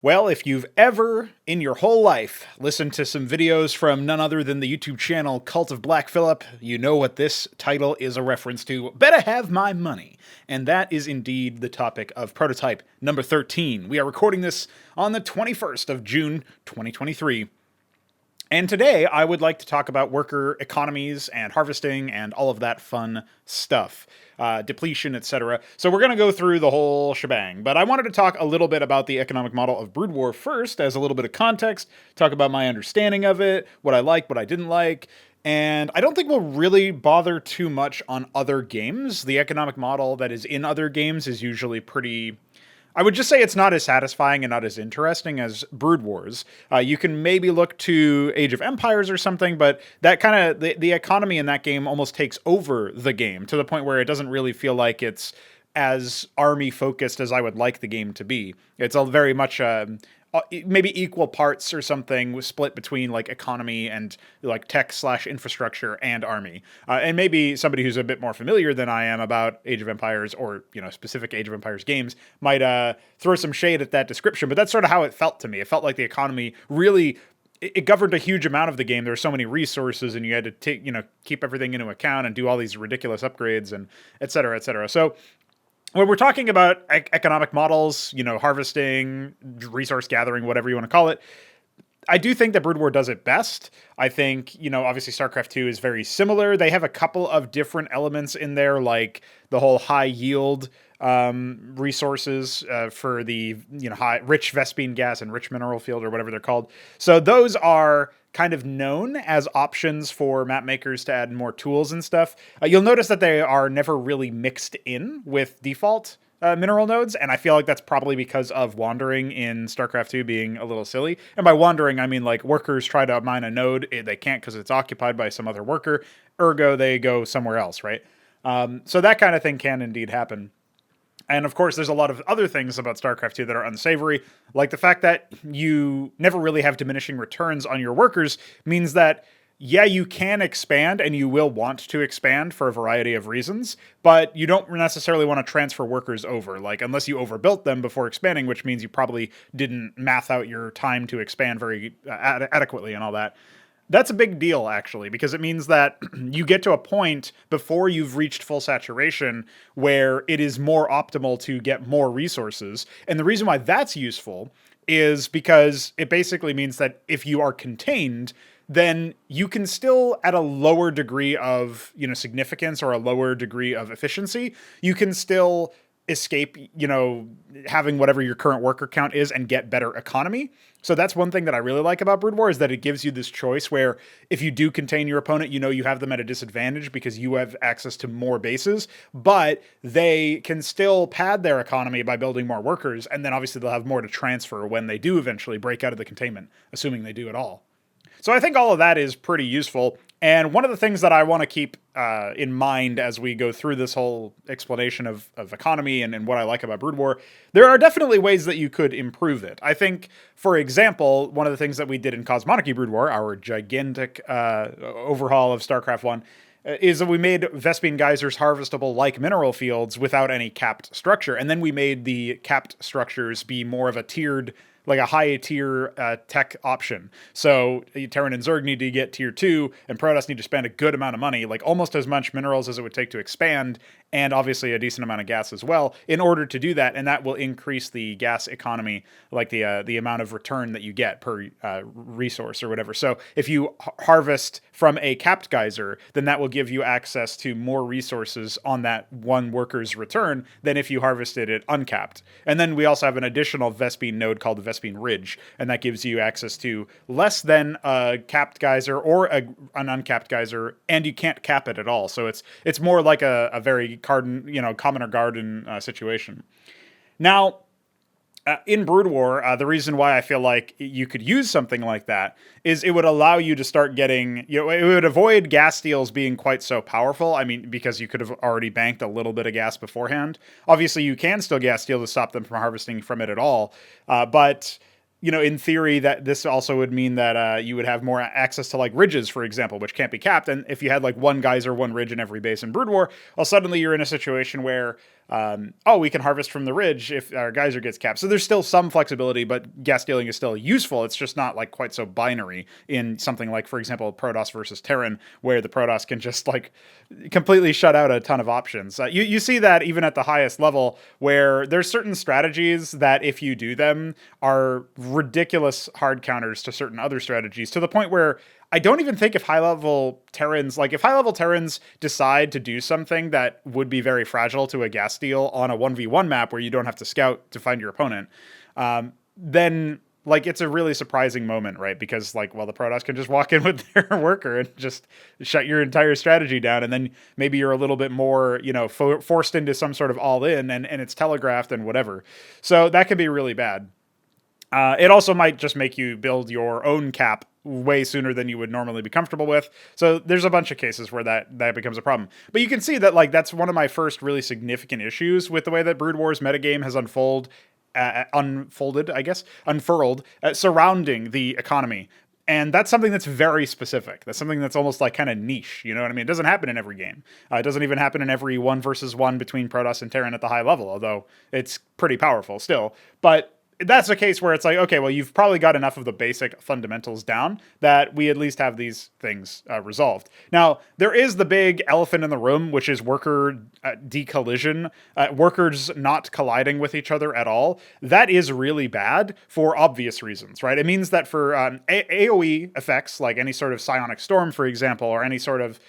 Well, if you've ever, in your whole life, listened to some videos from none other than the YouTube channel Cult of Black Phillip, you know what this title is a reference to. Better have my money. And that is indeed the topic of Prototype number 13. We are recording this on the 21st of June, 2023. And today, I would like to talk about worker economies and harvesting and all of that fun stuff, depletion, etc. So we're going to go through the whole shebang. But I wanted to talk a little bit about the economic model of Brood War first, as a little bit of context, talk about my understanding of it, what I liked, what I didn't like. And I don't think we'll really bother too much on other games. The economic model that is in other games is usually pretty... I would just say it's not as satisfying and not as interesting as Brood Wars. You can maybe look to Age of Empires or something, but that kind of the economy in that game almost takes over the game to the point where it doesn't really feel like it's as army focused as I would like the game to be. It's all very much maybe equal parts or something split between like economy and like tech/infrastructure and army. And maybe somebody who's a bit more familiar than I am about Age of Empires or, specific Age of Empires games might throw some shade at that description. But that's sort of how it felt to me. It felt like the economy really, it governed a huge amount of the game. There were so many resources and you had to take, keep everything into account and do all these ridiculous upgrades and et cetera, et cetera. So when we're talking about economic models, harvesting, resource gathering, whatever you want to call it, I do think that Brood War does it best. I think, obviously StarCraft 2 is very similar. They have a couple of different elements in there, like the whole high yield resources for the rich Vespene gas and rich mineral field or whatever they're called. So those are kind of known as options for map makers to add more tools and stuff. You'll notice that they are never really mixed in with default mineral nodes, and I feel like that's probably because of wandering in StarCraft 2 being a little silly. And by wandering, I mean like workers try to mine a node, they can't because it's occupied by some other worker, ergo they go somewhere else, right? So that kind of thing can indeed happen. And of course, there's a lot of other things about StarCraft 2 that are unsavory, like the fact that you never really have diminishing returns on your workers means that, yeah, you can expand and you will want to expand for a variety of reasons, but you don't necessarily want to transfer workers over, like unless you overbuilt them before expanding, which means you probably didn't math out your time to expand very adequately and all that. That's a big deal, actually, because it means that you get to a point before you've reached full saturation where it is more optimal to get more resources. And the reason why that's useful is because it basically means that if you are contained, then you can still, at a lower degree of significance or a lower degree of efficiency, you can still escape, having whatever your current worker count is and get better economy. So that's one thing that I really like about Brood War is that it gives you this choice where if you do contain your opponent, you have them at a disadvantage because you have access to more bases, but they can still pad their economy by building more workers. And then obviously they'll have more to transfer when they do eventually break out of the containment, assuming they do at all. So I think all of that is pretty useful. And one of the things that I want to keep in mind as we go through this whole explanation of economy and what I like about Brood War, there are definitely ways that you could improve it. I think, for example, one of the things that we did in Cosmonic Brood War, our gigantic overhaul of StarCraft 1, is that we made Vespene geysers harvestable like mineral fields without any capped structure. And then we made the capped structures be more of a tiered, like a high tier tech option. So Terran and Zerg need to get tier 2, and Protoss need to spend a good amount of money, like almost as much minerals as it would take to expand, and obviously a decent amount of gas as well, in order to do that. And that will increase the gas economy, like the amount of return that you get per resource or whatever. So if you harvest from a capped geyser, then that will give you access to more resources on that one worker's return than if you harvested it uncapped. And then we also have an additional Vespene node called the Vespene Ridge, and that gives you access to less than a capped geyser or an uncapped geyser, and you can't cap it at all. So it's more like a very commoner garden situation. Now, in Brood War, the reason why I feel like you could use something like that is it would allow you to start getting, it would avoid gas steals being quite so powerful. I mean, because you could have already banked a little bit of gas beforehand. Obviously, you can still gas steal to stop them from harvesting from it at all. But in theory, that this also would mean that you would have more access to like ridges, for example, which can't be capped. And if you had like one geyser, one ridge in every base in Brood War, well, suddenly you're in a situation where oh, we can harvest from the ridge if our geyser gets capped. So there's still some flexibility, but gas dealing is still useful. It's just not like quite so binary in something like, for example, Protoss versus Terran, where the Protoss can just like completely shut out a ton of options. You see that even at the highest level, where there's certain strategies that if you do them are ridiculous hard counters to certain other strategies, to the point where I don't even think if high-level Terrans decide to do something that would be very fragile to a gas steal on a 1v1 map where you don't have to scout to find your opponent, then like it's a really surprising moment, right? Because like, well, the Protoss can just walk in with their worker and just shut your entire strategy down, and then maybe you're a little bit more, forced into some sort of all-in, and it's telegraphed and whatever. So that can be really bad. It also might just make you build your own cap way sooner than you would normally be comfortable with. So there's a bunch of cases where that becomes a problem. But you can see that like that's one of my first really significant issues with the way that Brood War's metagame has unfurled surrounding the economy. And that's something that's very specific. That's something that's almost like kind of niche. You know what I mean? It doesn't happen in every game. It doesn't even happen in every 1v1 between Protoss and Terran at the high level, although it's pretty powerful still. But that's a case where it's like, okay, well, you've probably got enough of the basic fundamentals down that we at least have these things resolved. Now, there is the big elephant in the room, which is worker decollision, workers not colliding with each other at all. That is really bad for obvious reasons, right? It means that for AoE effects, like any sort of psionic storm, for example, or any sort of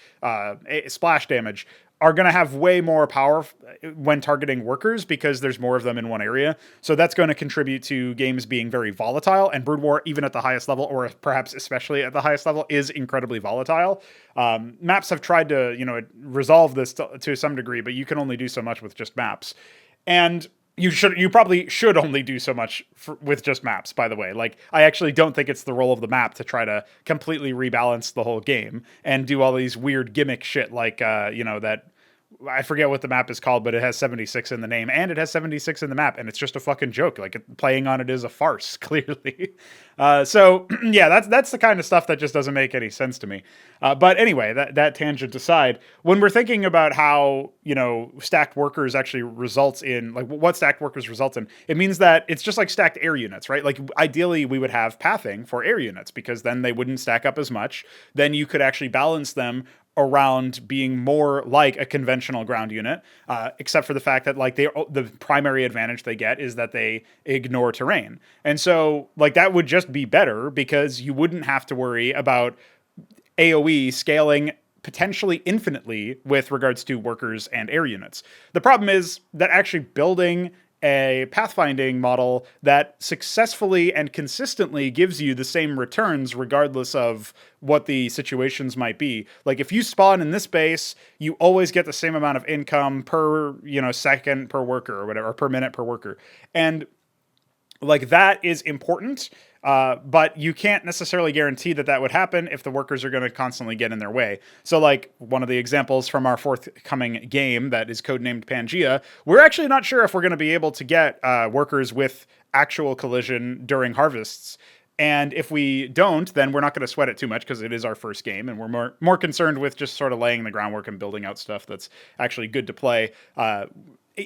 splash damage, are going to have way more power when targeting workers because there's more of them in one area. So that's going to contribute to games being very volatile, and Brood War, even at the highest level, or perhaps especially at the highest level, is incredibly volatile. Maps have tried to, resolve this to some degree, but you can only do so much with just maps. And you probably should only do so much with just maps, by the way. Like, I actually don't think it's the role of the map to try to completely rebalance the whole game and do all these weird gimmick shit like, that I forget what the map is called, but it has 76 in the name and it has 76 in the map, and it's just a fucking joke. Like, playing on it is a farce, clearly. So yeah, that's the kind of stuff that just doesn't make any sense to me. But anyway, that tangent aside, when we're thinking about how, stacked workers actually results in, like, what stacked workers results in, it means that it's just like stacked air units, right? Like, ideally we would have pathing for air units because then they wouldn't stack up as much. Then you could actually balance them around being more like a conventional ground unit, except for the fact that like the primary advantage they get is that they ignore terrain. And so like that would just be better because you wouldn't have to worry about AoE scaling potentially infinitely with regards to workers and air units. The problem is that actually building a pathfinding model that successfully and consistently gives you the same returns regardless of what the situations might be. Like, if you spawn in this base, you always get the same amount of income per, second per worker or whatever, or per minute per worker. And like, that is important. But you can't necessarily guarantee that would happen if the workers are going to constantly get in their way. So like one of the examples from our forthcoming game that is codenamed Pangea, we're actually not sure if we're going to be able to get workers with actual collision during harvests. And if we don't, then we're not going to sweat it too much because it is our first game, and we're more concerned with just sort of laying the groundwork and building out stuff that's actually good to play.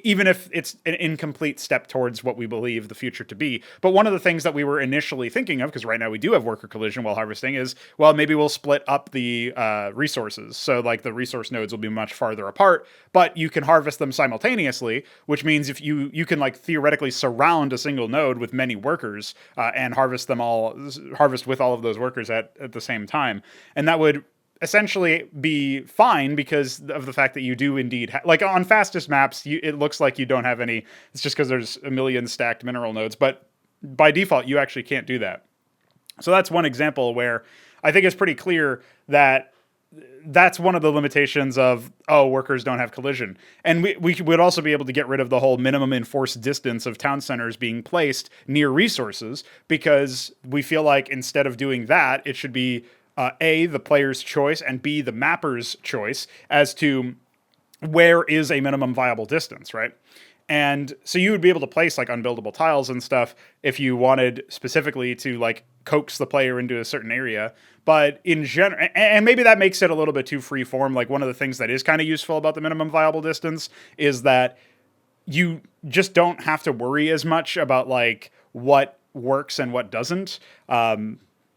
Even if it's an incomplete step towards what we believe the future to be. But one of the things that we were initially thinking of, because right now we do have worker collision while harvesting, is, well, maybe we'll split up the resources. So like the resource nodes will be much farther apart, but you can harvest them simultaneously, which means if you can like theoretically surround a single node with many workers and harvest with all of those workers at the same time. And that would essentially be fine because of the fact that you do indeed like on fastest maps, it looks like you don't have any. It's just because there's a million stacked mineral nodes, but by default you actually can't do that. So that's one example where I think it's pretty clear that that's one of the limitations of, workers don't have collision. And we would also be able to get rid of the whole minimum enforced distance of town centers being placed near resources, because we feel like instead of doing that, it should be A, the player's choice, and B, the mapper's choice as to where is a minimum viable distance, right? And so you would be able to place like unbuildable tiles and stuff if you wanted specifically to like coax the player into a certain area. But in general, and maybe that makes it a little bit too free form. Like, one of the things that is kind of useful about the minimum viable distance is that you just don't have to worry as much about like what works and what doesn't.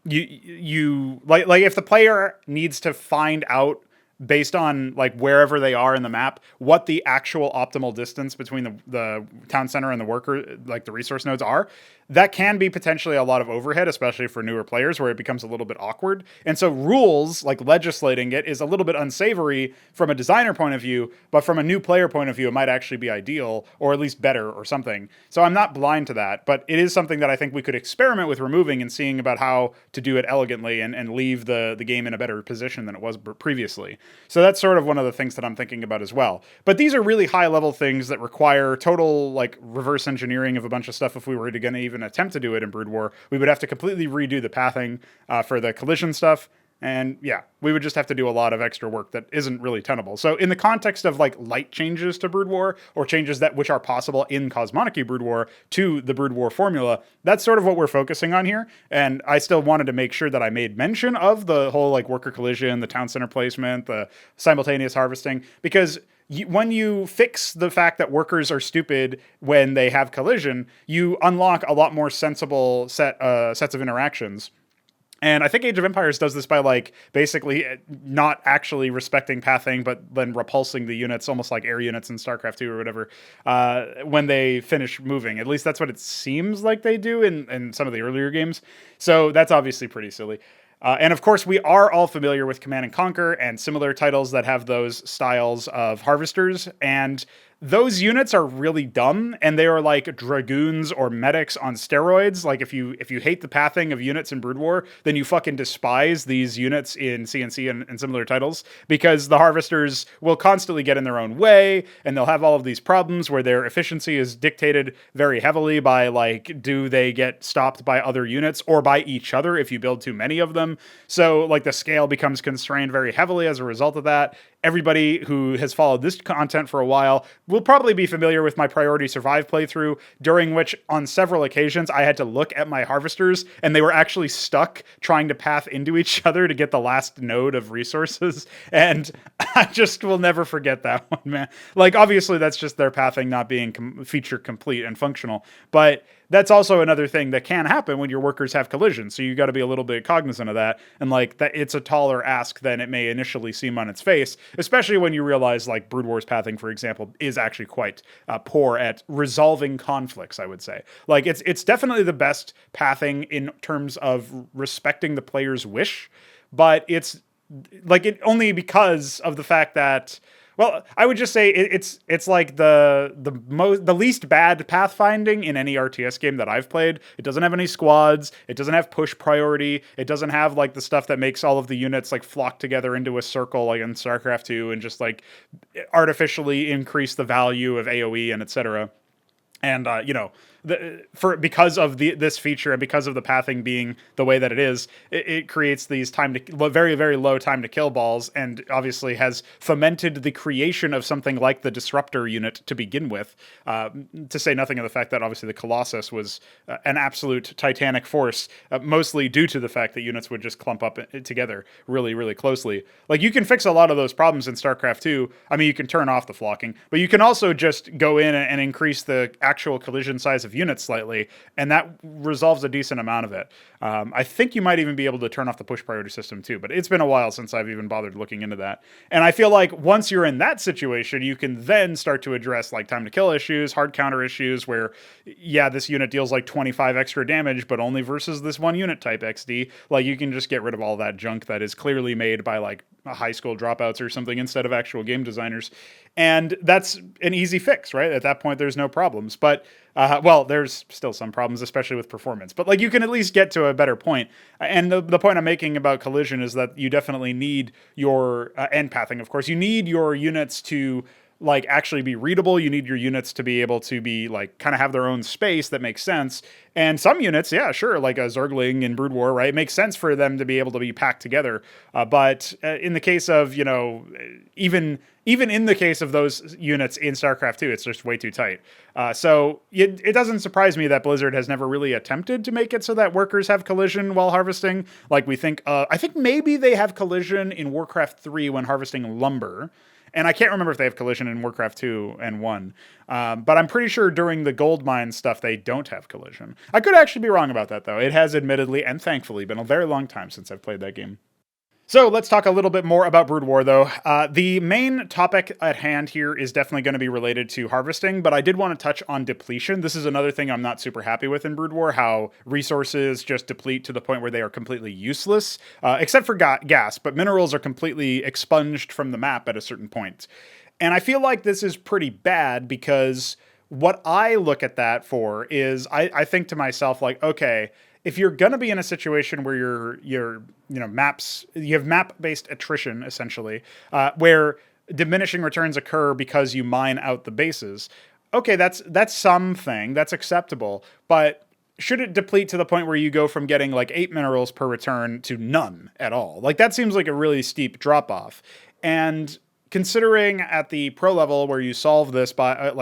You like if the player needs to find out based on like wherever they are in the map what the actual optimal distance between the town center and the worker, like the resource nodes, are, that can be potentially a lot of overhead, especially for newer players where it becomes a little bit awkward. And so rules, like legislating it, is a little bit unsavory from a designer point of view, but from a new player point of view, it might actually be ideal or at least better or something. So I'm not blind to that, but it is something that I think we could experiment with removing and seeing about how to do it elegantly and leave the game in a better position than it was previously. So that's sort of one of the things that I'm thinking about as well. But these are really high level things that require total like reverse engineering of a bunch of stuff. If we were to even attempt to do it in Brood War, we would have to completely redo the pathing for the collision stuff. And yeah, we would just have to do a lot of extra work that isn't really tenable. So in the context of like light changes to Brood War, or changes that which are possible in Cosmonic Brood War to the Brood War formula, that's sort of what we're focusing on here. And I still wanted to make sure that I made mention of the whole like worker collision, the town center placement, the simultaneous harvesting, because when you fix the fact that workers are stupid when they have collision, you unlock a lot more sensible sets of interactions. And I think Age of Empires does this by like basically not actually respecting pathing, but then repulsing the units, almost like air units in StarCraft 2 or whatever, when they finish moving. At least that's what it seems like they do in some of the earlier games. So that's obviously pretty silly. And of course, we are all familiar with Command and Conquer and similar titles that have those styles of harvesters. And those units are really dumb, and they are like dragoons or medics on steroids. Like if you hate the pathing of units in Brood War, then you fucking despise these units in CNC and similar titles, because the harvesters will constantly get in their own way, and they'll have all of these problems where their efficiency is dictated very heavily by like, do they get stopped by other units or by each other if you build too many of them. So like the scale becomes constrained very heavily as a result of that. Everybody who has followed this content for a while will probably be familiar with my Priority Survive playthrough, during which on several occasions I had to look at my harvesters and they were actually stuck trying to path into each other to get the last node of resources. And I just will never forget that one, man. Like, obviously that's just their pathing not being feature complete and functional, but that's also another thing that can happen when your workers have collision. So you got to be a little bit cognizant of that. And like that, it's a taller ask than it may initially seem on its face, especially when you realize like Brood War's pathing, for example, is actually quite poor at resolving conflicts, I would say. Like it's definitely the best pathing in terms of respecting the player's wish, but it's like it only because of the fact that, well, I would just say it's like the least bad pathfinding in any RTS game that I've played. It doesn't have any squads. It doesn't have push priority. It doesn't have like the stuff that makes all of the units like flock together into a circle like in StarCraft 2 and just like artificially increase the value of AoE and etc. And because of this feature and because of the pathing being the way that it is, it creates these very, very low time to kill balls, and obviously has fomented the creation of something like the Disruptor unit to begin with, to say nothing of the fact that obviously the Colossus was an absolute titanic force, mostly due to the fact that units would just clump up together really, really closely. Like, you can fix a lot of those problems in StarCraft 2. I mean, you can turn off the flocking, but you can also just go in and increase the actual collision size of units slightly, and that resolves a decent amount of it. I think you might even be able to turn off the push priority system too, but it's been a while since I've even bothered looking into that. And I feel like once you're in that situation, you can then start to address like time to kill issues, hard counter issues, where yeah, this unit deals like 25 extra damage, but only versus this one unit type XD. Like, you can just get rid of all that junk that is clearly made by like high school dropouts or something instead of actual game designers. And that's an easy fix, right? At that point, there's no problems. But, well, there's still some problems, especially with performance. But, like, you can at least get to a better point. And the point I'm making about collision is that you definitely need your, and pathing, of course, you need your units to like actually be readable. You need your units to be able to be like kind of have their own space that makes sense. And some units, yeah, sure, like a Zergling in Brood War, right? It makes sense for them to be able to be packed together. But in the case of, even in the case of those units in StarCraft 2, it's just way too tight. So it doesn't surprise me that Blizzard has never really attempted to make it so that workers have collision while harvesting. Like we think, I think maybe they have collision in Warcraft 3 when harvesting lumber. And I can't remember if they have collision in Warcraft 2 and 1. But I'm pretty sure during the gold mine stuff, they don't have collision. I could actually be wrong about that, though. It has admittedly and thankfully been a very long time since I've played that game. So let's talk a little bit more about Brood War, though. The main topic at hand here is definitely going to be related to harvesting, but I did want to touch on depletion. This is another thing I'm not super happy with in Brood War, how resources just deplete to the point where they are completely useless, except for gas, but minerals are completely expunged from the map at a certain point. And I feel like this is pretty bad because what I look at that for is I think to myself, like, okay, if you're going to be in a situation where you have map-based attrition, essentially, where diminishing returns occur because you mine out the bases, okay, that's something, that's acceptable, but should it deplete to the point where you go from getting like 8 minerals per return to none at all? Like, that seems like a really steep drop-off. And considering at the pro level where you solve this by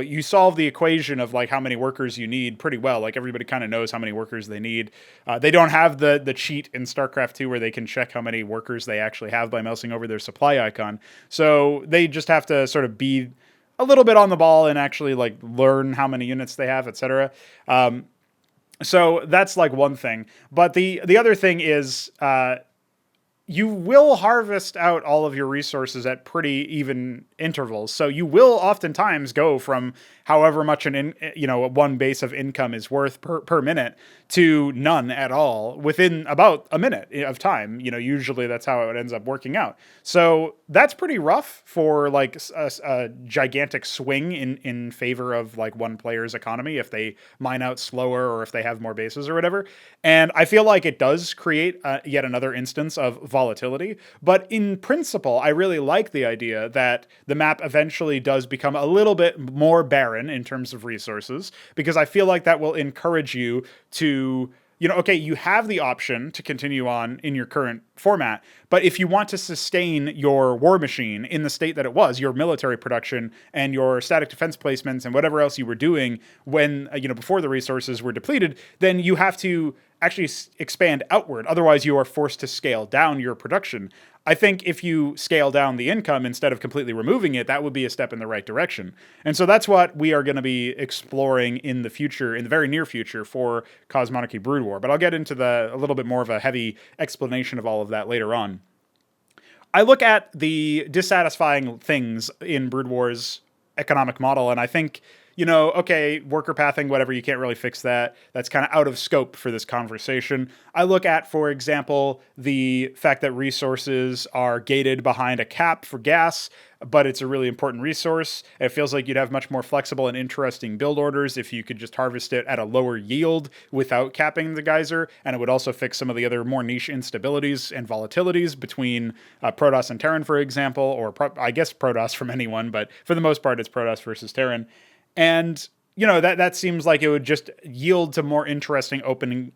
you solve the equation of like how many workers you need pretty well. Like, everybody kind of knows how many workers they need. They don't have the cheat in StarCraft 2 where they can check how many workers they actually have by mousing over their supply icon. So they just have to sort of be a little bit on the ball and actually like learn how many units they have, etc. So that's like one thing. But the other thing is, you will harvest out all of your resources at pretty even intervals. So you will oftentimes go from however much one base of income is worth per minute to none at all within about a minute of time. Usually that's how it ends up working out. So that's pretty rough for like a gigantic swing in favor of like one player's economy if they mine out slower or if they have more bases or whatever. And I feel like it does create yet another instance of volatility. But in principle, I really like the idea that the map eventually does become a little bit more barren in terms of resources, because I feel like that will encourage you to, okay, you have the option to continue on in your current format, but if you want to sustain your war machine in the state that it was, your military production and your static defense placements and whatever else you were doing when, before the resources were depleted, then you have to actually expand outward. Otherwise, you are forced to scale down your production. I think if you scale down the income instead of completely removing it, that would be a step in the right direction. And so that's what we are going to be exploring in the future, in the very near future, for Cosmonarchy Brood War. But I'll get into a little bit more of a heavy explanation of all of that later on. I look at the dissatisfying things in Brood War's economic model, and I think, okay, worker pathing, whatever, you can't really fix that. That's kind of out of scope for this conversation. I look at, for example, the fact that resources are gated behind a cap for gas, but it's a really important resource. It feels like you'd have much more flexible and interesting build orders if you could just harvest it at a lower yield without capping the geyser, and it would also fix some of the other more niche instabilities and volatilities between Protoss and Terran, for example, or I guess Protoss from anyone, but for the most part, it's Protoss versus Terran. And that seems like it would just yield to more interesting opening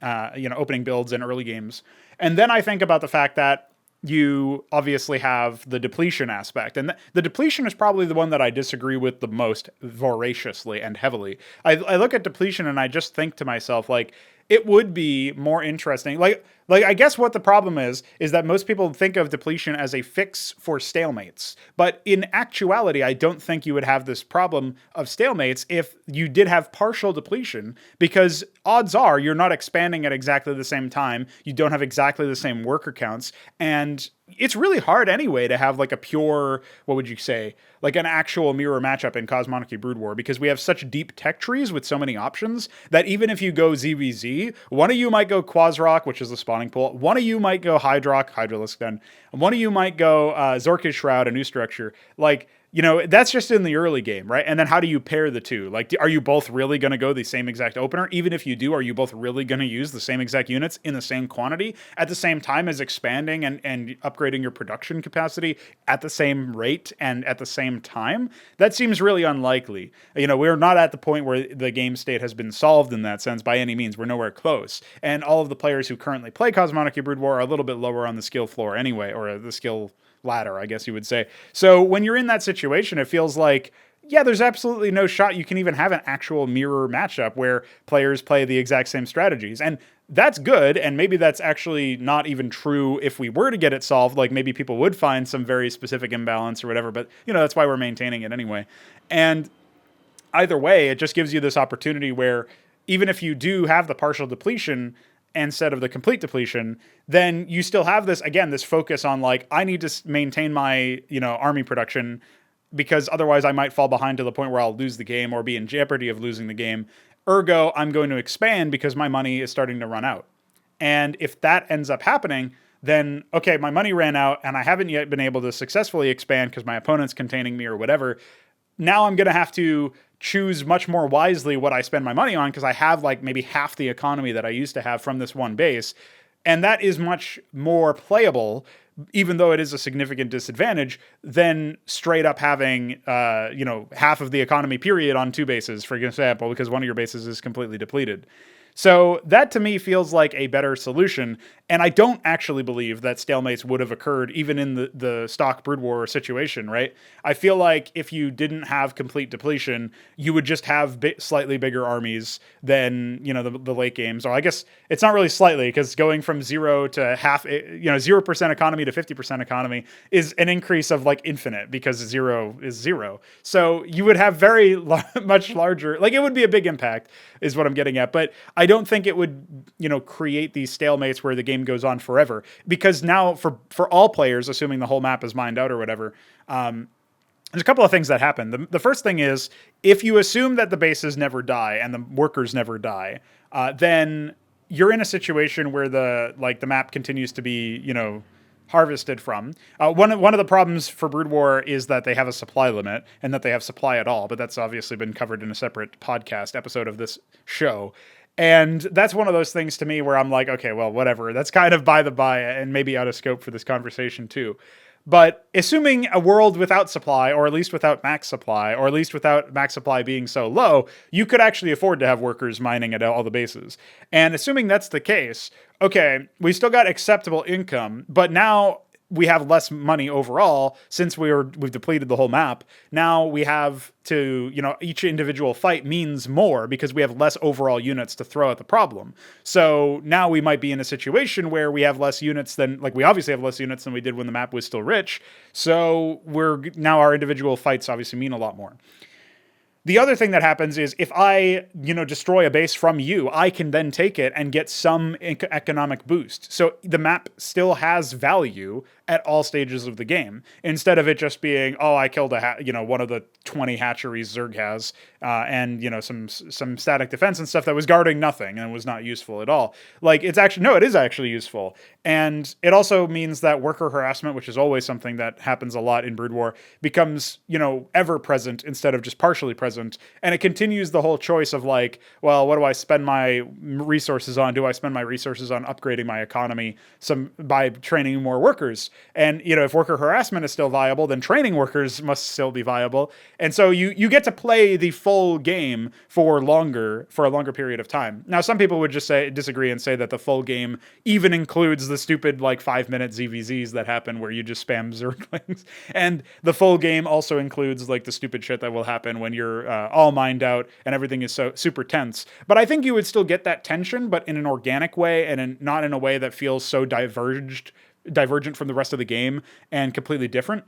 builds in early games. And then I think about the fact that you obviously have the depletion aspect, and the depletion is probably the one that I disagree with the most voraciously and heavily. I look at depletion and I just think to myself, like, it would be more interesting. Like I guess what the problem is that most people think of depletion as a fix for stalemates. But in actuality, I don't think you would have this problem of stalemates if you did have partial depletion, because odds are you're not expanding at exactly the same time. You don't have exactly the same worker counts. And it's really hard anyway to have like a pure, what would you say, like an actual mirror matchup in Cosmonarchy Brood War, because we have such deep tech trees with so many options that even if you go ZVZ, one of you might go Quasrock, which is the spawning pool. One of you might go Hydrock, Hydralisk then. And one of you might go Zorkish Shroud, a new structure. Like, that's just in the early game, right? And then how do you pair the two? Like, are you both really going to go the same exact opener? Even if you do, are you both really going to use the same exact units in the same quantity at the same time as expanding and upgrading your production capacity at the same rate and at the same time? That seems really unlikely. We're not at the point where the game state has been solved in that sense by any means. We're nowhere close. And all of the players who currently play Cosmonarchy Brood War are a little bit lower on the skill floor anyway, or the skill ladder, I guess you would say. So when you're in that situation, it feels like, yeah, there's absolutely no shot you can even have an actual mirror matchup where players play the exact same strategies. And that's good, and maybe that's actually not even true if we were to get it solved. Like, maybe people would find some very specific imbalance or whatever, but, that's why we're maintaining it anyway. And either way, it just gives you this opportunity where even if you do have the partial depletion instead of the complete depletion, then you still have this, again, this focus on like, I need to maintain my, army production, because otherwise I might fall behind to the point where I'll lose the game or be in jeopardy of losing the game. Ergo, I'm going to expand because my money is starting to run out. And if that ends up happening, then, okay, my money ran out and I haven't yet been able to successfully expand because my opponent's containing me or whatever. Now I'm going to have to choose much more wisely what I spend my money on, because I have like maybe half the economy that I used to have from this one base. And that is much more playable, even though it is a significant disadvantage, than straight up having, half of the economy period on two bases, for example, because one of your bases is completely depleted. So that to me feels like a better solution, and I don't actually believe that stalemates would have occurred even in the stock Brood War situation, right? I feel like if you didn't have complete depletion, you would just have slightly bigger armies than, the late games. Or I guess it's not really slightly, because going from 0 to half, 0% economy to 50% economy is an increase of like infinite, because 0 is 0. So you would have very much larger, like it would be a big impact is what I'm getting at. But I don't think it would, create these stalemates where the game goes on forever, because now for all players, assuming the whole map is mined out or whatever, there's a couple of things that happen. The first thing is, if you assume that the bases never die and the workers never die, then you're in a situation where the map continues to be, harvested from. One of the problems for Brood War is that they have a supply limit, and that they have supply at all, but that's obviously been covered in a separate podcast episode of this show. And that's one of those things to me where I'm like, okay, well, whatever. That's kind of by the by and maybe out of scope for this conversation too. But assuming a world without supply, or at least without max supply, or at least without max supply being so low, you could actually afford to have workers mining at all the bases. And assuming that's the case, okay, we still got acceptable income, but now we have less money overall since we've depleted the whole map. Now we have to, each individual fight means more because we have less overall units to throw at the problem. So now we might be in a situation where we have less units than, we obviously have less units than we did when the map was still rich. So now our individual fights obviously mean a lot more. The other thing that happens is if I, destroy a base from you, I can then take it and get some economic boost. So the map still has value at all stages of the game, instead of it just being, oh, I killed one of the 20 hatcheries Zerg has, and some static defense and stuff that was guarding nothing and was not useful at all. It is actually useful, and it also means that worker harassment, which is always something that happens a lot in Brood War, becomes ever present instead of just partially present, and it continues the whole choice of well, what do I spend my resources on? Do I spend my resources on upgrading my economy by training more workers? And, if worker harassment is still viable, then training workers must still be viable. And so you get to play the full game for a longer period of time. Now, some people would just disagree and say that the full game even includes the stupid 5-minute ZVZs that happen where you just spam Zerglings. And the full game also includes the stupid shit that will happen when you're all mined out and everything is so super tense. But I think you would still get that tension, but in an organic way, and not in a way that feels so divergent from the rest of the game and completely different.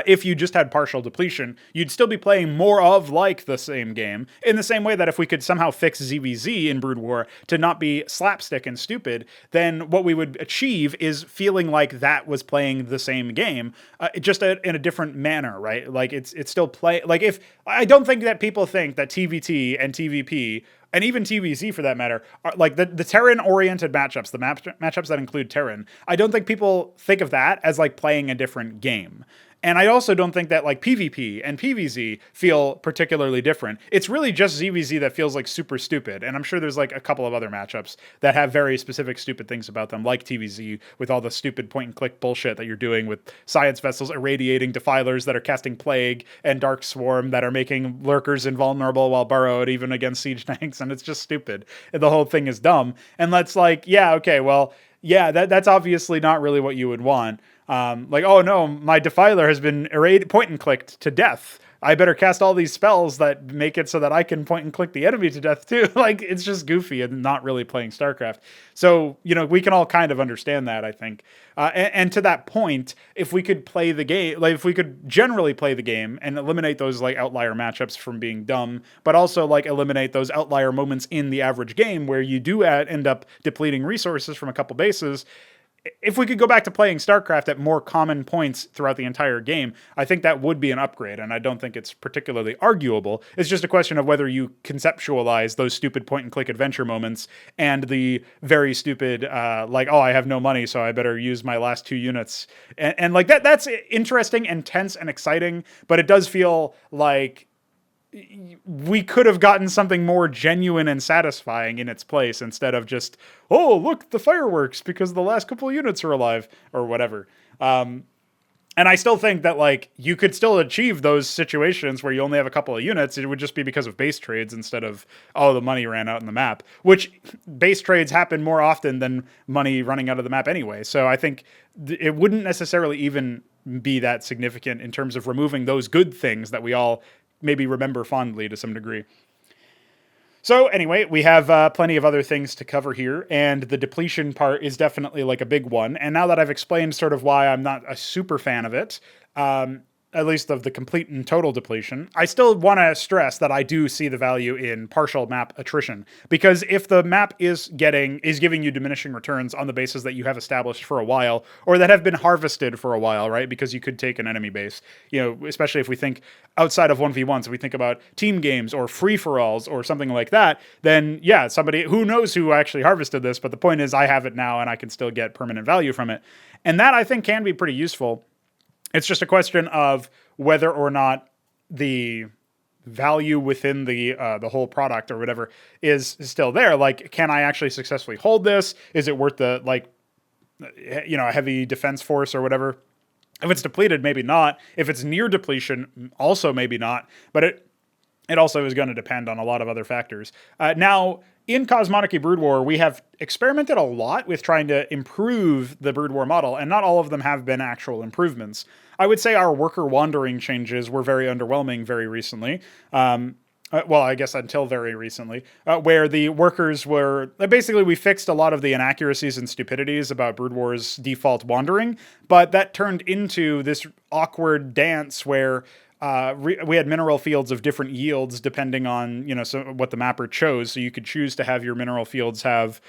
If you just had partial depletion, you'd still be playing more of the same game, in the same way that if we could somehow fix ZVZ in Brood War to not be slapstick and stupid, then what we would achieve is feeling like that was playing the same game, just in a different manner, right? It's still play. If I don't think that people think that TVT and TVP, and even TVZ for that matter, are the Terran-oriented matchups, the matchups that include Terran. I don't think people think of that as playing a different game. And I also don't think that PvP and PvZ feel particularly different. It's really just ZVZ that feels super stupid. And I'm sure there's a couple of other matchups that have very specific stupid things about them, like TVZ, with all the stupid point and click bullshit that you're doing with science vessels irradiating defilers that are casting plague, and Dark Swarm that are making lurkers invulnerable while burrowed even against siege tanks. And it's just stupid. And the whole thing is dumb. And that's that's obviously not really what you would want. Oh no, my defiler has been point and clicked to death. I better cast all these spells that make it so that I can point and click the enemy to death too. Like, it's just goofy and not really playing StarCraft. So, we can all kind of understand that, I think. And to that point, if we could play the game, like if we could generally play the game and eliminate those like outlier matchups from being dumb, but also like eliminate those outlier moments in the average game where you do end up depleting resources from a couple bases, if we could go back to playing StarCraft at more common points throughout the entire game, I think that would be an upgrade, and I don't think it's particularly arguable. It's just a question of whether you conceptualize those stupid point-and-click adventure moments and the very stupid, like, oh, I have no money, so I better use my last 2 units. And like, that's interesting and tense and exciting, but it does feel like we could have gotten something more genuine and satisfying in its place instead of just, oh, look, the fireworks because the last couple of units are alive or whatever. And I still think that like you could still achieve those situations where you only have a couple of units. It would just be because of base trades instead of, oh, the money ran out in the map, which base trades happen more often than money running out of the map anyway. So I think it wouldn't necessarily even be that significant in terms of removing those good things that we all maybe remember fondly to some degree. So anyway, we have plenty of other things to cover here, and the depletion part is definitely like a big one. And now that I've explained sort of why I'm not a super fan of it, at least of the complete and total depletion, I still want to stress that I do see the value in partial map attrition, because if the map is giving you diminishing returns on the bases that you have established for a while, or that have been harvested for a while, right? Because you could take an enemy base, especially if we think outside of 1v1s, if we think about team games or free-for-alls or something like that, then yeah, somebody who knows who actually harvested this, but the point is I have it now and I can still get permanent value from it. And that I think can be pretty useful. It's just a question of whether or not the value within the whole product or whatever is still there. Like, can I actually successfully hold this? Is it worth the, like, a heavy defense force or whatever? If it's depleted, maybe not. If it's near depletion, also maybe not. But it also is going to depend on a lot of other factors. Now, in Cosmonic Brood War, we have experimented a lot with trying to improve the Brood War model, and not all of them have been actual improvements. I would say our worker wandering changes were very underwhelming very recently. Well, I guess until very recently, where the workers were... Basically, we fixed a lot of the inaccuracies and stupidities about Brood War's default wandering, but that turned into this awkward dance where... we had mineral fields of different yields depending on, what the mapper chose. So you could choose to have your mineral fields have,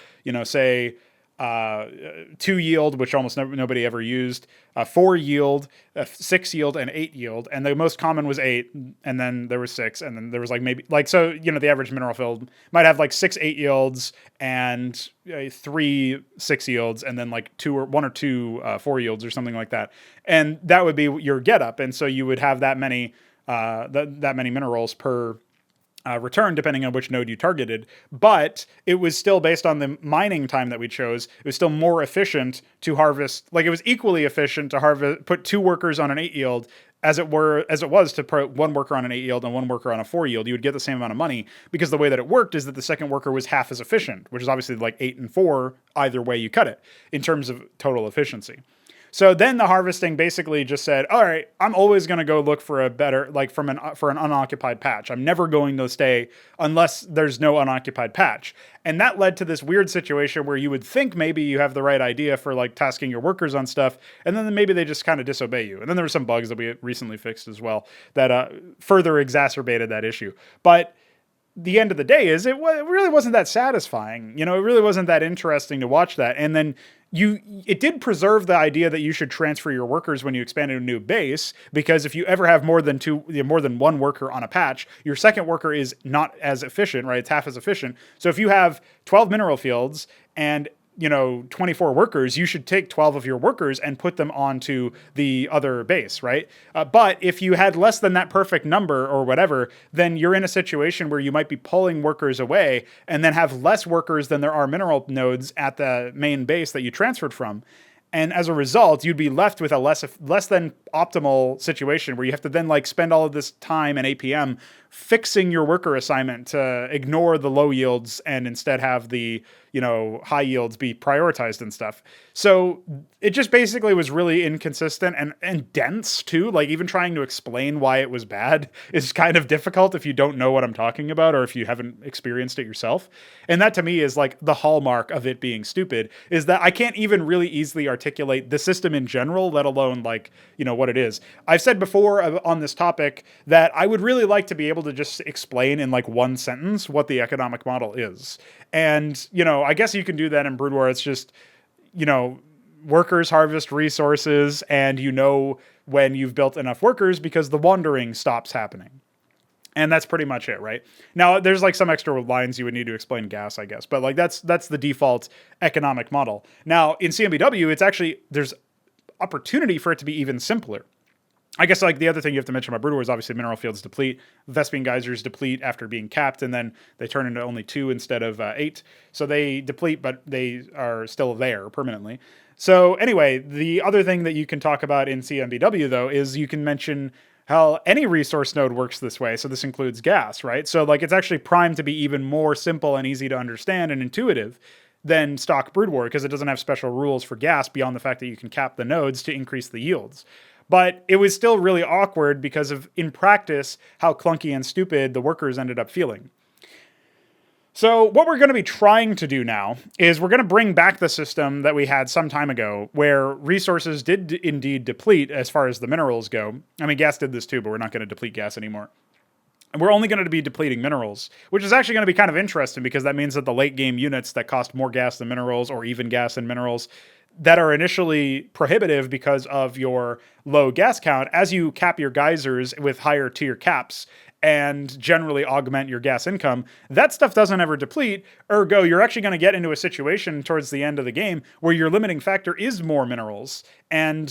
say, 2 yield, which almost nobody ever used, 4 yield, 6 yield, and 8 yield. And the most common was 8, and then there was 6, and then there was the average mineral field might have like 6 8 yields and 3 6 yields, and then like 1 or 2 4 yields or something like that. And that would be your get up. And so you would have that many minerals per return, depending on which node you targeted, but it was still based on the mining time that we chose. It was still more efficient to harvest, like it was equally efficient to put 2 workers on an 8 yield as it was to put 1 worker on an 8 yield and 1 worker on a 4 yield. You would get the same amount of money, because the way that it worked is that the second worker was half as efficient, which is obviously like 8 and 4, either way you cut it, in terms of total efficiency. So then the harvesting basically just said, all right, I'm always going to go look for a better, like for an unoccupied patch. I'm never going to stay unless there's no unoccupied patch. And that led to this weird situation where you would think maybe you have the right idea for like tasking your workers on stuff, and then maybe they just kind of disobey you. And then there were some bugs that we recently fixed as well that further exacerbated that issue. But the end of the day is it really wasn't that satisfying. It really wasn't that interesting to watch that. And then it did preserve the idea that you should transfer your workers when you expand a new base, because if you ever have more than 1 worker on a patch, your second worker is not as efficient, right? It's half as efficient. So if you have 12 mineral fields and 24 workers, you should take 12 of your workers and put them onto the other base, right? But if you had less than that perfect number or whatever, then you're in a situation where you might be pulling workers away and then have less workers than there are mineral nodes at the main base that you transferred from. And as a result, you'd be left with a less than optimal situation where you have to then like spend all of this time and APM fixing your worker assignment to ignore the low yields and instead have the high yields be prioritized and stuff. So it just basically was really inconsistent and dense too. Like even trying to explain why it was bad is kind of difficult if you don't know what I'm talking about or if you haven't experienced it yourself. And that to me is like the hallmark of it being stupid, is that I can't even really easily articulate the system in general, let alone like, what it is. I've said before on this topic that I would really like to be able to just explain in like one sentence what the economic model is. And, I guess you can do that in Brood War. It's just, workers harvest resources, and when you've built enough workers because the wandering stops happening. And that's pretty much it, right? Now, there's like some extra lines you would need to explain gas, I guess. But like that's the default economic model. Now, in CMBW, it's actually, there's opportunity for it to be even simpler. I guess like the other thing you have to mention about Brood War is obviously mineral fields deplete. Vespian geysers deplete after being capped, and then they turn into only 2 instead of 8. So they deplete, but they are still there permanently. So anyway, the other thing that you can talk about in CMBW, though, is you can mention how any resource node works this way. So this includes gas, right? So like it's actually primed to be even more simple and easy to understand and intuitive than stock Brood War, because it doesn't have special rules for gas beyond the fact that you can cap the nodes to increase the yields. But it was still really awkward because of, in practice, how clunky and stupid the workers ended up feeling. So what we're going to be trying to do now is we're going to bring back the system that we had some time ago where resources did indeed deplete as far as the minerals go. I mean, gas did this too, but we're not going to deplete gas anymore. And we're only going to be depleting minerals, which is actually going to be kind of interesting because that means that the late game units that cost more gas than minerals, or even gas and minerals, that are initially prohibitive because of your low gas count, as you cap your geysers with higher tier caps and generally augment your gas income, that stuff doesn't ever deplete. Ergo, you're actually going to get into a situation towards the end of the game where your limiting factor is more minerals. And,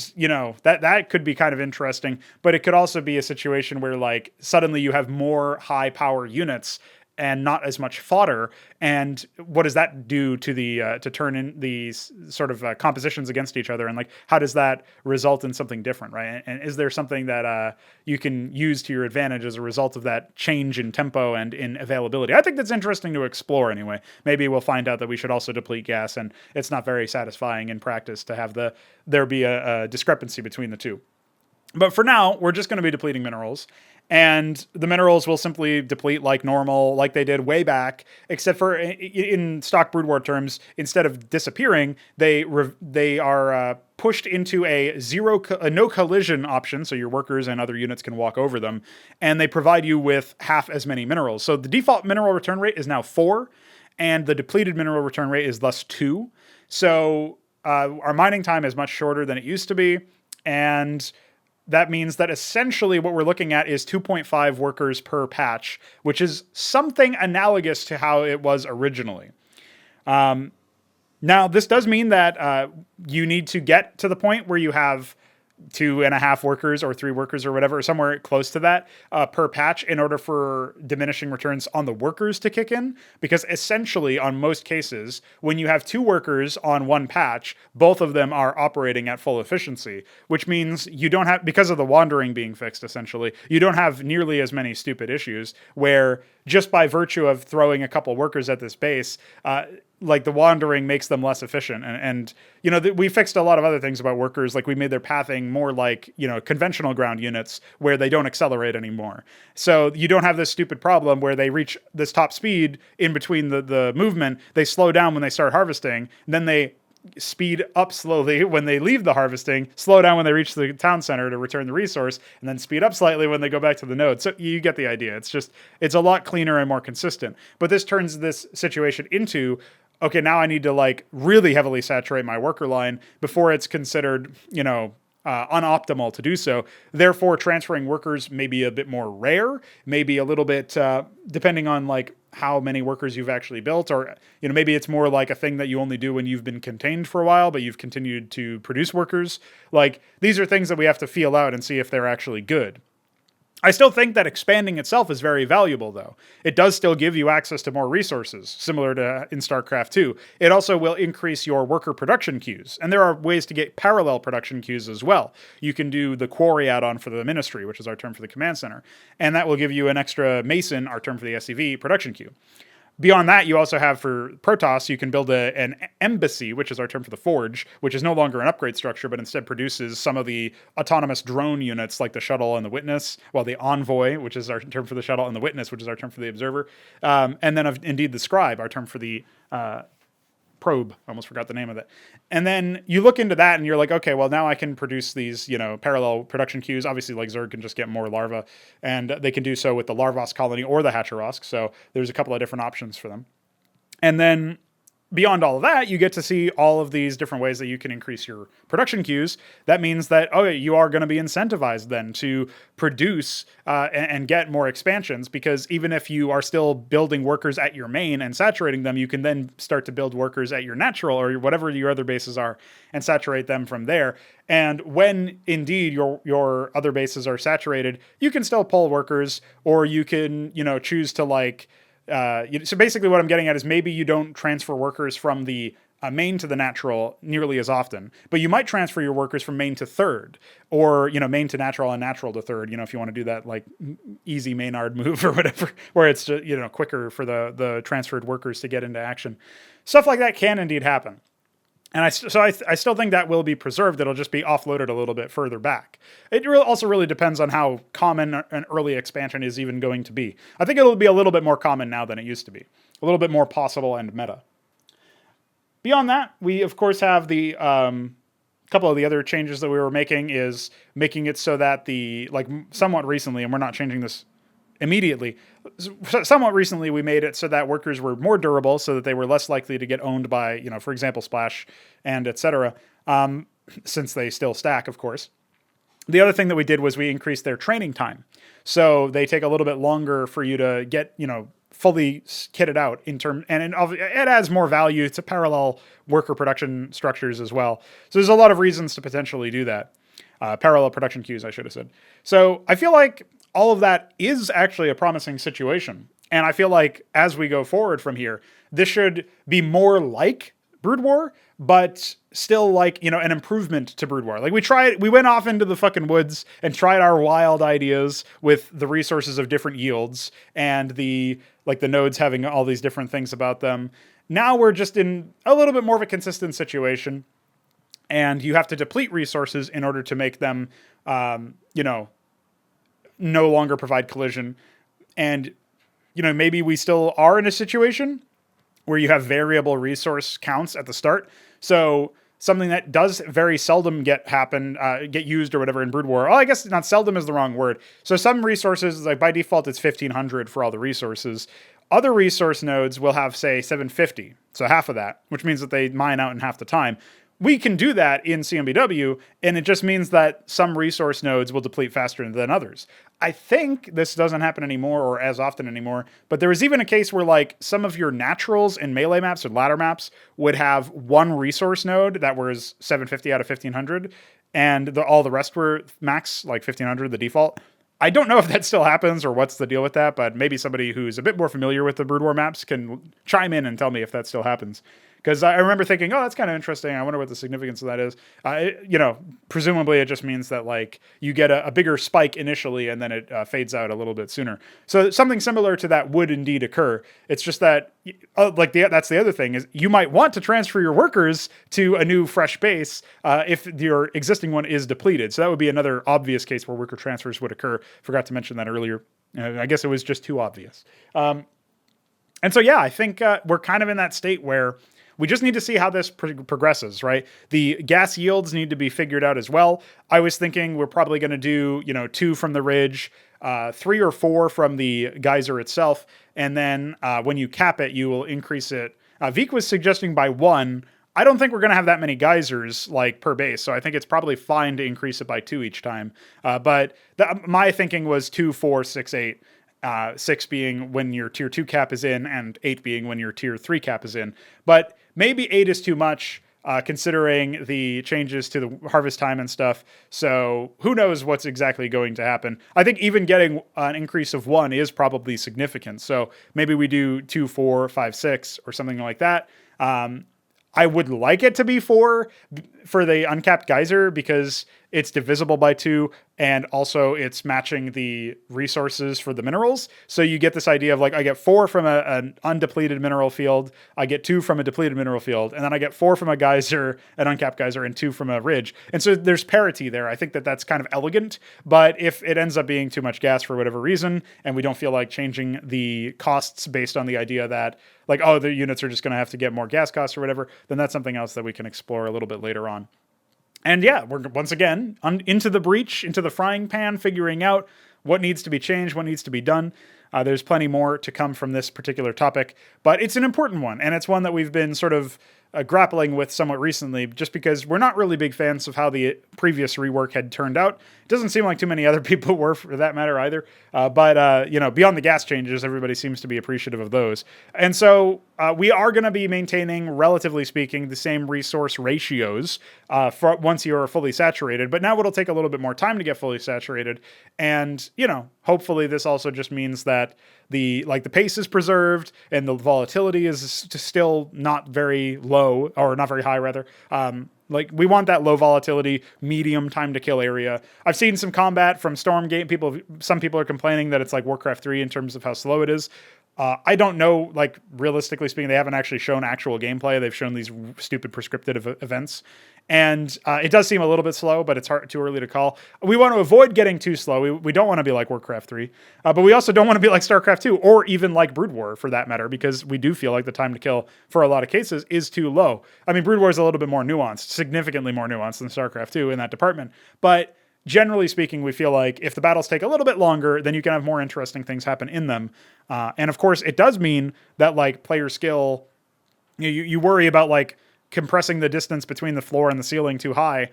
that could be kind of interesting, but it could also be a situation where like suddenly you have more high power units and not as much fodder. And what does that do to to turn in these sort of compositions against each other? And like, how does that result in something different, right? And is there something that you can use to your advantage as a result of that change in tempo and in availability? I think that's interesting to explore anyway. Maybe we'll find out that we should also deplete gas, and it's not very satisfying in practice to have there be a discrepancy between the two. But for now, we're just going to be depleting minerals. And the minerals will simply deplete like normal, like they did way back, except for in stock Brood War terms, instead of disappearing, they are pushed into a no collision option, so your workers and other units can walk over them, and they provide you with half as many minerals. So the default mineral return rate is now 4, and the depleted mineral return rate is thus 2. So our mining time is much shorter than it used to be, and that means that essentially what we're looking at is 2.5 workers per patch, which is something analogous to how it was originally. Now, this does mean that you need to get to the point where you have 2.5 workers or 3 workers or whatever, somewhere close to that per patch in order for diminishing returns on the workers to kick in. Because essentially, on most cases, when you have 2 workers on one patch, both of them are operating at full efficiency, which means you don't have, because of the wandering being fixed, essentially, you don't have nearly as many stupid issues where just by virtue of throwing a couple workers at this base, like the wandering makes them less efficient. And we fixed a lot of other things about workers. Like we made their pathing more like, conventional ground units where they don't accelerate anymore. So you don't have this stupid problem where they reach this top speed in between the movement. They slow down when they start harvesting. Then they speed up slowly when they leave the harvesting, slow down when they reach the town center to return the resource, and then speed up slightly when they go back to the node. So you get the idea. It's a lot cleaner and more consistent. But this turns this situation into, okay, now I need to like really heavily saturate my worker line before it's considered, unoptimal to do so. Therefore, transferring workers may be a bit more rare, maybe a little bit, depending on like how many workers you've actually built, or, maybe it's more like a thing that you only do when you've been contained for a while, but you've continued to produce workers. Like these are things that we have to feel out and see if they're actually good. I still think that expanding itself is very valuable, though. It does still give you access to more resources, similar to in StarCraft 2. It also will increase your worker production queues, and there are ways to get parallel production queues as well. You can do the Quarry add-on for the Ministry, which is our term for the Command Center, and that will give you an extra Mason, our term for the SCV, production queue. Beyond that, you also have for Protoss, you can build an embassy, which is our term for the forge, which is no longer an upgrade structure, but instead produces some of the autonomous drone units like the shuttle and the witness, well, the envoy, which is our term for the shuttle, and the witness, which is our term for the observer. And then indeed the scribe, our term for the probe. I almost forgot the name of it. And then you look into that and you're like, okay, well, now I can produce these, parallel production queues. Obviously, like Zerg can just get more larvae, and they can do so with the Larvos colony or the Hatcherosk. So there's a couple of different options for them. And then beyond all of that, you get to see all of these different ways that you can increase your production queues. That means that, you are going to be incentivized then to produce and get more expansions, because even if you are still building workers at your main and saturating them, you can then start to build workers at your natural or whatever your other bases are and saturate them from there. And when indeed your other bases are saturated, you can still pull workers, or you can, choose to so basically what I'm getting at is maybe you don't transfer workers from the main to the natural nearly as often, but you might transfer your workers from main to third, or, main to natural and natural to third, if you want to do that like easy Maynard move or whatever, where it's just, quicker for the transferred workers to get into action. Stuff like that can indeed happen. And I still think that will be preserved. It'll just be offloaded a little bit further back. It also really depends on how common an early expansion is even going to be. I think it'll be a little bit more common now than it used to be. A little bit more possible and meta. Beyond that, we of course have the couple of the other changes that we were making is making it so that somewhat recently, and we're not changing this immediately. Somewhat recently, we made it so that workers were more durable, so that they were less likely to get owned by, for example, Splash and etc. Since they still stack, of course. The other thing that we did was we increased their training time, so they take a little bit longer for you to get, fully kitted out and it adds more value to parallel worker production structures as well. So there's a lot of reasons to potentially do that. Parallel production queues, I should have said. So I feel like all of that is actually a promising situation. And I feel like as we go forward from here, this should be more like Brood War, but still like, an improvement to Brood War. Like we went off into the fucking woods and tried our wild ideas with the resources of different yields and the nodes having all these different things about them. Now we're just in a little bit more of a consistent situation, and you have to deplete resources in order to make them, no longer provide collision. And, maybe we still are in a situation where you have variable resource counts at the start. So something that does very seldom get used or whatever in Brood War. Oh, I guess not seldom is the wrong word. So some resources, like by default, it's 1500 for all the resources. Other resource nodes will have, say, 750. So half of that, which means that they mine out in half the time. We can do that in CMBW, and it just means that some resource nodes will deplete faster than others. I think this doesn't happen anymore or as often anymore, but there was even a case where some of your naturals in melee maps or ladder maps would have one resource node that was 750 out of 1500, and all the rest were max, 1500, the default. I don't know if that still happens or what's the deal with that, but maybe somebody who's a bit more familiar with the Brood War maps can chime in and tell me if that still happens. Because I remember thinking, oh, that's kind of interesting. I wonder what the significance of that is. Presumably it just means that you get a bigger spike initially and then it fades out a little bit sooner. So something similar to that would indeed occur. It's just that, that's the other thing is you might want to transfer your workers to a new fresh base if your existing one is depleted. So that would be another obvious case where worker transfers would occur. Forgot to mention that earlier. I guess it was just too obvious. And so, yeah, I think we're kind of in that state where we just need to see how this progresses, right? The gas yields need to be figured out as well. I was thinking we're probably going to do, 2 from the ridge, 3 or 4 from the geyser itself. And then when you cap it, you will increase it. Veek was suggesting by 1. I don't think we're going to have that many geysers per base. So I think it's probably fine to increase it by 2 each time. But my thinking was 2, 4, 6, 8. 6 being when your tier 2 cap is in, and 8 being when your tier 3 cap is in. But maybe 8 is too much, considering the changes to the harvest time and stuff. So who knows what's exactly going to happen. I think even getting an increase of 1 is probably significant. So maybe we do 2, 4, 5, 6 or something like that. I would like it to be 4 for the uncapped geyser because it's divisible by 2 and also it's matching the resources for the minerals. So you get this idea of like, I get 4 from an undepleted mineral field, I get 2 from a depleted mineral field, and then I get 4 from a geyser, an uncapped geyser, and 2 from a ridge. And so there's parity there. I think that that's kind of elegant, but if it ends up being too much gas for whatever reason, and we don't feel like changing the costs based on the idea that like, oh, the units are just going to have to get more gas costs or whatever, then that's something else that we can explore a little bit later on. And yeah, we're once again into the breach, into the frying pan, figuring out what needs to be changed, what needs to be done. There's plenty more to come from this particular topic, but it's an important one, and it's one that we've been sort of grappling with somewhat recently, just because we're not really big fans of how the previous rework had turned out. It doesn't seem like too many other people were, for that matter, either. But beyond the gas changes, everybody seems to be appreciative of those. And so we are going to be maintaining, relatively speaking, the same resource ratios for once you're fully saturated. But now it'll take a little bit more time to get fully saturated. And, hopefully this also just means that the pace is preserved and the volatility is still not very low, or not very high rather. We want that low volatility, medium time to kill area. I've seen some combat from Stormgate. Some people are complaining that it's like Warcraft 3 in terms of how slow it is. I don't know, realistically speaking, they haven't actually shown actual gameplay. They've shown these stupid prescriptive events. And it does seem a little bit slow, but it's too early to call. We want to avoid getting too slow. We don't want to be like Warcraft 3, but we also don't want to be like StarCraft 2, or even like Brood War for that matter, because we do feel like the time to kill for a lot of cases is too low. I mean, Brood War is a little bit more nuanced, significantly more nuanced than StarCraft 2 in that department, but generally speaking, we feel like if the battles take a little bit longer, then you can have more interesting things happen in them. And of course, it does mean that player skill, you worry about compressing the distance between the floor and the ceiling too high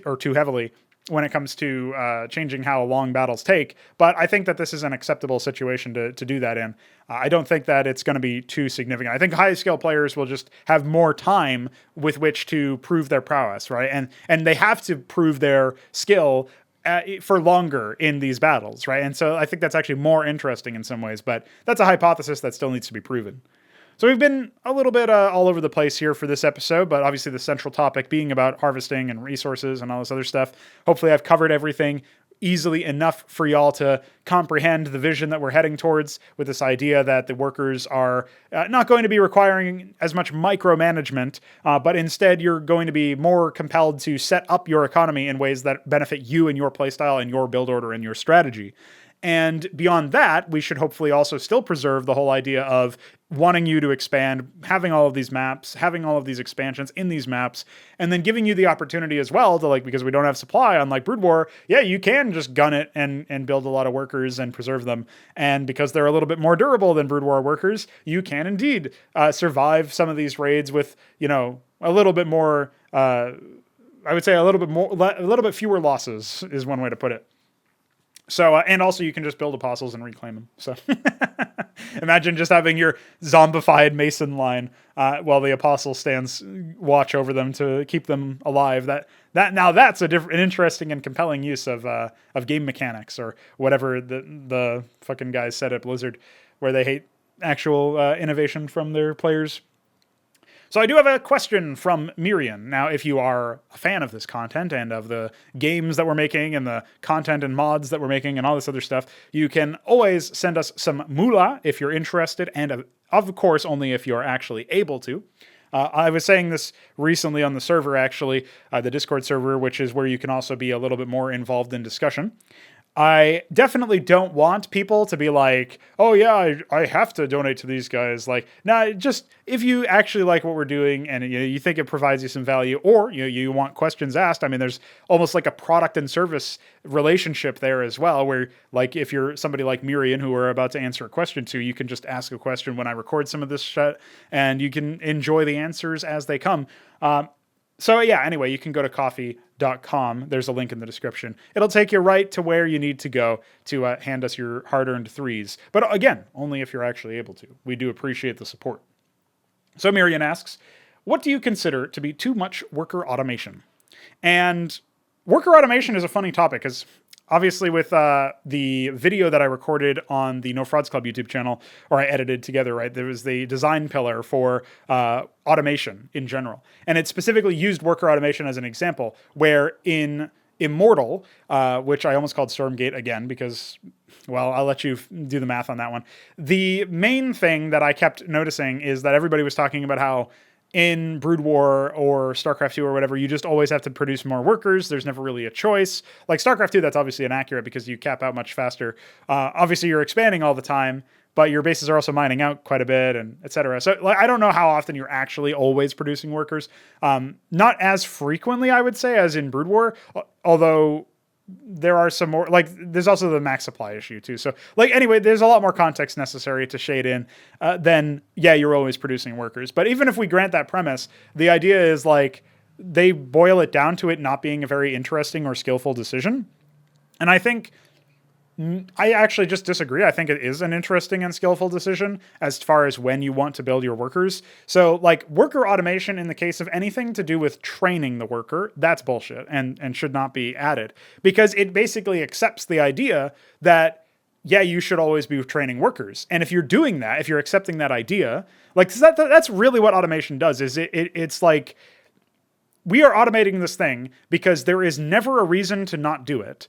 or too heavily when it comes to changing how long battles take. But I think that this is an acceptable situation to do that in. I don't think that it's going to be too significant. I think high skill players will just have more time with which to prove their prowess, right? And they have to prove their skill for longer in these battles, right? And so I think that's actually more interesting in some ways, but that's a hypothesis that still needs to be proven. So we've been a little bit all over the place here for this episode, but obviously the central topic being about harvesting and resources and all this other stuff. Hopefully I've covered everything easily enough for y'all to comprehend the vision that we're heading towards, with this idea that the workers are not going to be requiring as much micromanagement, but instead you're going to be more compelled to set up your economy in ways that benefit you and your playstyle and your build order and your strategy. And beyond that, we should hopefully also still preserve the whole idea of wanting you to expand, having all of these maps, having all of these expansions in these maps, and then giving you the opportunity as well to, because we don't have supply, unlike Brood War, yeah, you can just gun it and build a lot of workers and preserve them. And because they're a little bit more durable than Brood War workers, you can indeed survive some of these raids with, a little bit more, I would say a little bit fewer losses is one way to put it. So, and also you can just build apostles and reclaim them. So imagine just having your zombified Mason line while the apostle stands watch over them to keep them alive. That's an interesting and compelling use of game mechanics, or whatever the fucking guys said at Blizzard, where they hate actual innovation from their players. So I do have a question from Myrian. Now, if you are a fan of this content and of the games that we're making and the content and mods that we're making and all this other stuff, you can always send us some moolah if you're interested, and of course only if you're actually able to. I was saying this recently on the server, actually, the Discord server, which is where you can also be a little bit more involved in discussion. I definitely don't want people to be like, oh yeah, I have to donate to these guys. Nah, just if you actually like what we're doing and you think it provides you some value, or you want questions asked. I mean, there's almost like a product and service relationship there as well, where if you're somebody like Myrian who we're about to answer a question to, you can just ask a question when I record some of this shit, and you can enjoy the answers as they come. So yeah, anyway, you can go to coffee.com. There's a link in the description. It'll take you right to where you need to go to hand us your hard-earned threes. But again, only if you're actually able to. We do appreciate the support. So Myrian asks, what do you consider to be too much worker automation? And worker automation is a funny topic, because obviously with the video that I recorded on the No Frauds Club YouTube channel, or I edited together, right, there was the design pillar for automation in general. And it specifically used worker automation as an example, where in Immortal, which I almost called Stormgate again because, well, I'll let you do the math on that one. The main thing that I kept noticing is that everybody was talking about how in Brood War or StarCraft 2 or whatever, you just always have to produce more workers. There's never really a choice. Like StarCraft 2, that's obviously inaccurate because you cap out much faster. Obviously, you're expanding all the time, but your bases are also mining out quite a bit, and etc. So like, I don't know how often you're actually always producing workers. Not as frequently, I would say, as in Brood War, although there are some more, like, there's also the max supply issue too. So like, anyway, there's a lot more context necessary to shade in than, yeah, you're always producing workers. But even if we grant that premise, the idea is like, they boil it down to it not being a very interesting or skillful decision. And I think I actually just disagree. I think it is an interesting and skillful decision as far as when you want to build your workers. So like worker automation in the case of anything to do with training the worker, that's bullshit and should not be added, because it basically accepts the idea that, yeah, you should always be training workers. And if you're doing that, if you're accepting that idea, like that's really what automation does, is it's like, we are automating this thing because there is never a reason to not do it.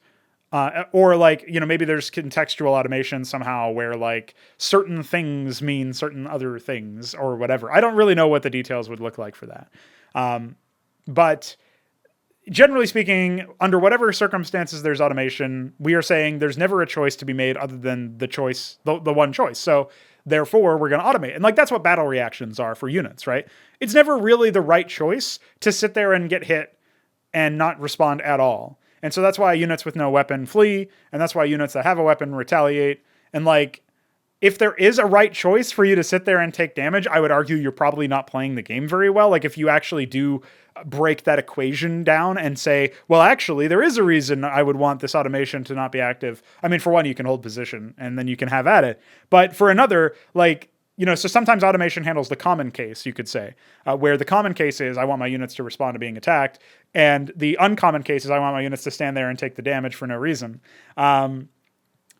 Or like, you know, maybe there's contextual automation somehow where like certain things mean certain other things or whatever. I don't really know what the details would look like for that. But generally speaking, under whatever circumstances there's automation, we are saying there's never a choice to be made other than the choice, the one choice. So therefore we're going to automate. And like, that's what battle reactions are for units, right? It's never really the right choice to sit there and get hit and not respond at all. And so that's why units with no weapon flee, and that's why units that have a weapon retaliate. And like, if there is a right choice for you to sit there and take damage, I would argue you're probably not playing the game very well. Like if you actually do break that equation down and say, well, actually, there is a reason I would want this automation to not be active. I mean, for one, you can hold position and then you can have at it. But for another, like, you know, so sometimes automation handles the common case, you could say, where the common case is I want my units to respond to being attacked. And the uncommon case is I want my units to stand there and take the damage for no reason. And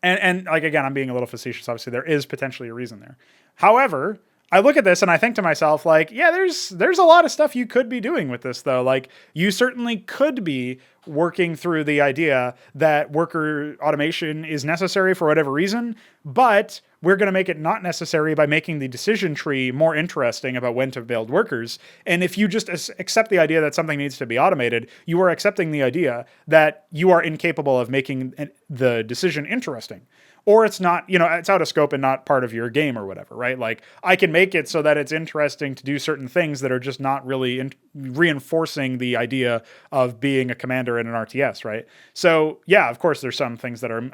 like, again, I'm being a little facetious. Obviously, there is potentially a reason there. However, I look at this and I think to myself, like, yeah, there's a lot of stuff you could be doing with this, though. Like, you certainly could be working through the idea that worker automation is necessary for whatever reason, but we're going to make it not necessary by making the decision tree more interesting about when to build workers. And if you just accept the idea that something needs to be automated, you are accepting the idea that you are incapable of making the decision interesting. Or it's not, you know, it's out of scope and not part of your game or whatever, right? Like, I can make it so that it's interesting to do certain things that are just not really reinforcing the idea of being a commander in an RTS, right? So, yeah, of course, there's some things that I'm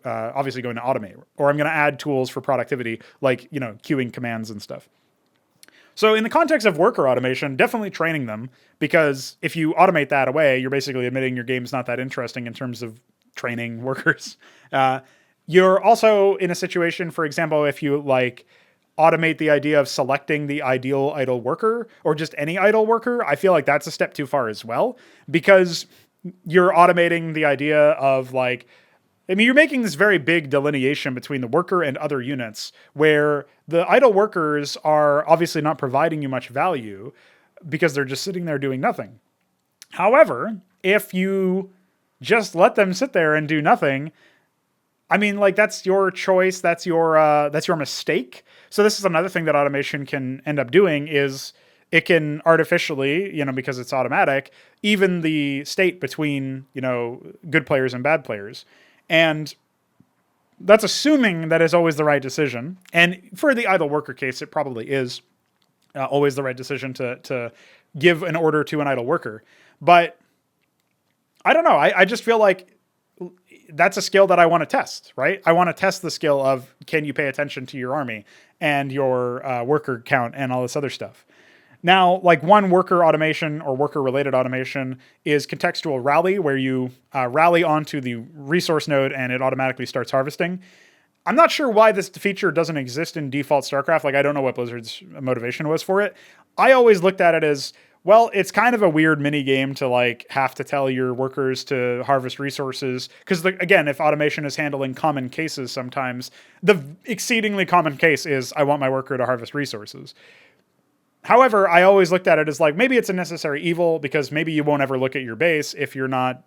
obviously going to automate, or I'm going to add tools for productivity, like, you know, queuing commands and stuff. So in the context of worker automation, definitely training them, because if you automate that away, you're basically admitting your game's not that interesting in terms of training workers. You're also in a situation, for example, if you like automate the idea of selecting the ideal idle worker or just any idle worker, I feel like that's a step too far as well, because you're automating the idea of like, I mean, you're making this very big delineation between the worker and other units where the idle workers are obviously not providing you much value because they're just sitting there doing nothing. However, if you just let them sit there and do nothing, I mean, like, that's your choice. That's your mistake. So this is another thing that automation can end up doing, is it can artificially, you know, because it's automatic, even the state between, you know, good players and bad players. And that's assuming that is always the right decision. And for the idle worker case, it probably is always the right decision to give an order to an idle worker. But I don't know. I just feel like that's a skill that I want to test, right? I want to test the skill of, can you pay attention to your army and your worker count and all this other stuff. Now, like, one worker automation or worker related automation is contextual rally, where you rally onto the resource node and it automatically starts harvesting. I'm not sure why this feature doesn't exist in default StarCraft. Like, I don't know what Blizzard's motivation was for it. I always looked at it as, Well, it's kind of a weird mini game to like have to tell your workers to harvest resources. Because again, if automation is handling common cases, sometimes the exceedingly common case is I want my worker to harvest resources. However, I always looked at it as like maybe it's a necessary evil because maybe you won't ever look at your base if you're not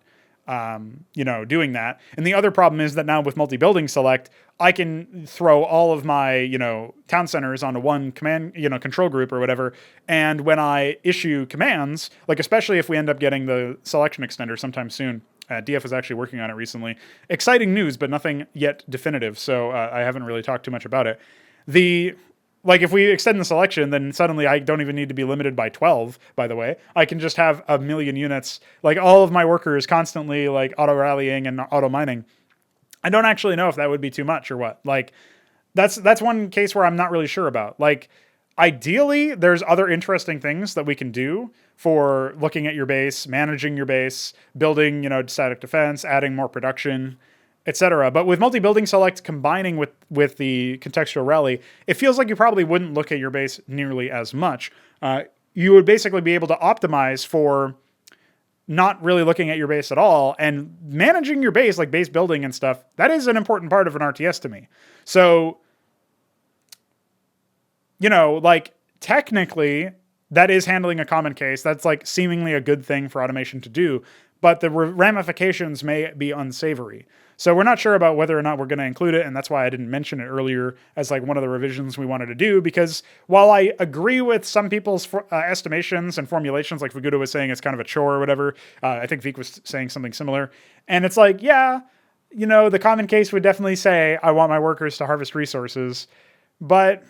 doing that. And the other problem is that now with multi-building select, I can throw all of my, town centers onto one command, control group or whatever. And when I issue commands, like especially if we end up getting the selection extender sometime soon, DF was actually working on it recently. Exciting news, but nothing yet definitive. So I haven't really talked too much about it. Like if we extend the selection, then suddenly I don't even need to be limited by 12, by the way. I can just have a million units, like all of my workers constantly like auto rallying and auto mining. I don't actually know if that would be too much or what. Like that's one case where I'm not really sure about. Like ideally, there's other interesting things that we can do for looking at your base, managing your base, building, static defense, adding more production, etc. But with multi-building select combining with the contextual rally, it feels like you probably wouldn't look at your base nearly as much. You would basically be able to optimize for not really looking at your base at all, and managing your base, like base building and stuff, that is an important part of an RTS to me. So, like technically that is handling a common case. That's like seemingly a good thing for automation to do, but the ramifications may be unsavory. So we're not sure about whether or not we're going to include it, and that's why I didn't mention it earlier as like one of the revisions we wanted to do, because while I agree with some people's estimations and formulations, like Vaguda was saying it's kind of a chore or whatever, I think Veek was saying something similar, and it's like, yeah, the common case would definitely say, I want my workers to harvest resources, but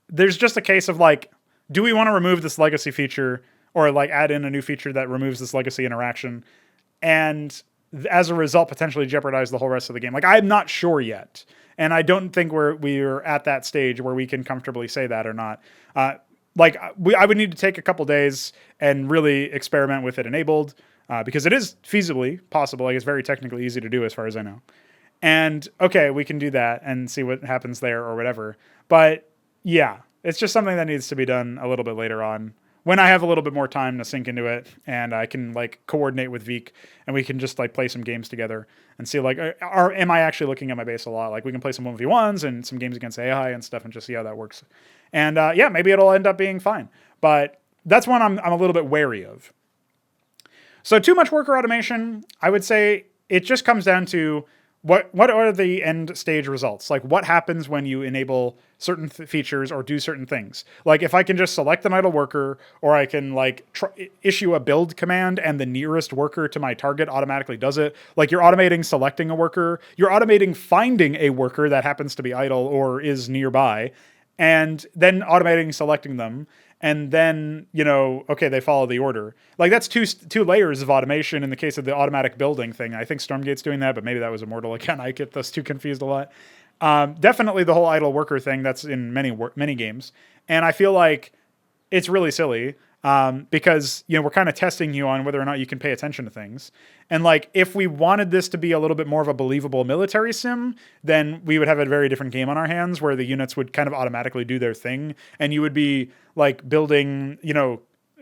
there's just a case of like, do we want to remove this legacy feature or like add in a new feature that removes this legacy interaction? And as a result, potentially jeopardize the whole rest of the game. Like, I'm not sure yet. And I don't think we're at that stage where we can comfortably say that or not. I would need to take a couple days and really experiment with it enabled, because it is feasibly possible. Like, it's very technically easy to do as far as I know. And okay, we can do that and see what happens there or whatever. But yeah, it's just something that needs to be done a little bit later on, when I have a little bit more time to sink into it and I can like coordinate with Veek and we can just like play some games together and see like, am I actually looking at my base a lot? Like we can play some 1v1s and some games against AI and stuff and just see how that works. And yeah, maybe it'll end up being fine. But that's one I'm a little bit wary of. So too much worker automation, I would say it just comes down to what are the end stage results? Like what happens when you enable certain features or do certain things? Like if I can just select an idle worker, or I can like issue a build command and the nearest worker to my target automatically does it. Like you're automating selecting a worker, you're automating finding a worker that happens to be idle or is nearby, and then automating selecting them. And then, okay, they follow the order. Like that's two layers of automation in the case of the automatic building thing. I think Stormgate's doing that, but maybe that was Immortal again. I get those two confused a lot. Definitely the whole idle worker thing, that's in many games. And I feel like it's really silly because, we're kind of testing you on whether or not you can pay attention to things. And like, if we wanted this to be a little bit more of a believable military sim, then we would have a very different game on our hands where the units would kind of automatically do their thing. And you would be like building,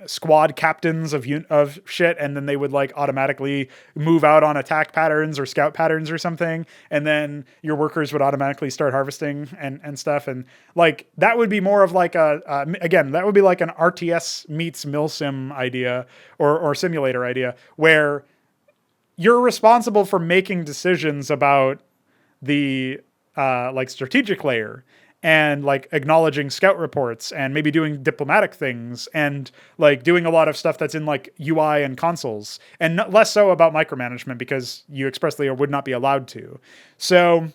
squad captains of shit, and then they would like automatically move out on attack patterns or scout patterns or something, and then your workers would automatically start harvesting and stuff, and like that would be more of like again, that would be like an RTS meets milsim idea or simulator idea, where you're responsible for making decisions about the like strategic layer, and like acknowledging scout reports and maybe doing diplomatic things and like doing a lot of stuff that's in like UI and consoles, and less so about micromanagement because you expressly would not be allowed to. So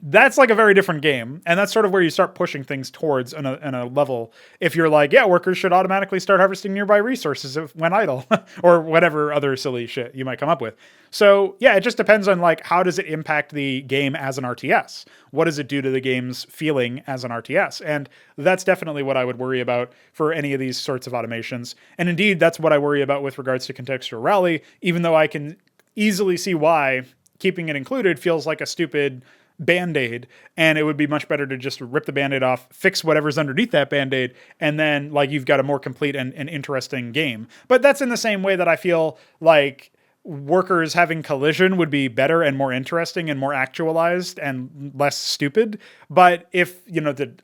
that's like a very different game. And that's sort of where you start pushing things towards in a level. If you're like, yeah, workers should automatically start harvesting nearby resources when idle or whatever other silly shit you might come up with. So yeah, it just depends on like, how does it impact the game as an RTS? What does it do to the game's feeling as an RTS? And that's definitely what I would worry about for any of these sorts of automations. And indeed, that's what I worry about with regards to contextual rally, even though I can easily see why keeping it included feels like a stupid Band-Aid, and it would be much better to just rip the Band-Aid off, fix whatever's underneath that Band-Aid, and then like you've got a more complete and interesting game. But that's in the same way that I feel like workers having collision would be better and more interesting and more actualized and less stupid. But if,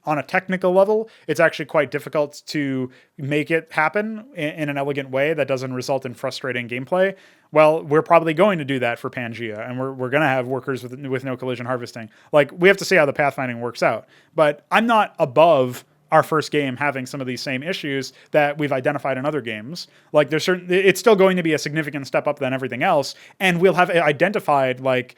on a technical level, it's actually quite difficult to make it happen in an elegant way that doesn't result in frustrating gameplay, well, we're probably going to do that for Pangea, and we're going to have workers with no collision harvesting. Like, we have to see how the pathfinding works out. But I'm not above our first game having some of these same issues that we've identified in other games. Like, it's still going to be a significant step up than everything else, and we'll have identified, like,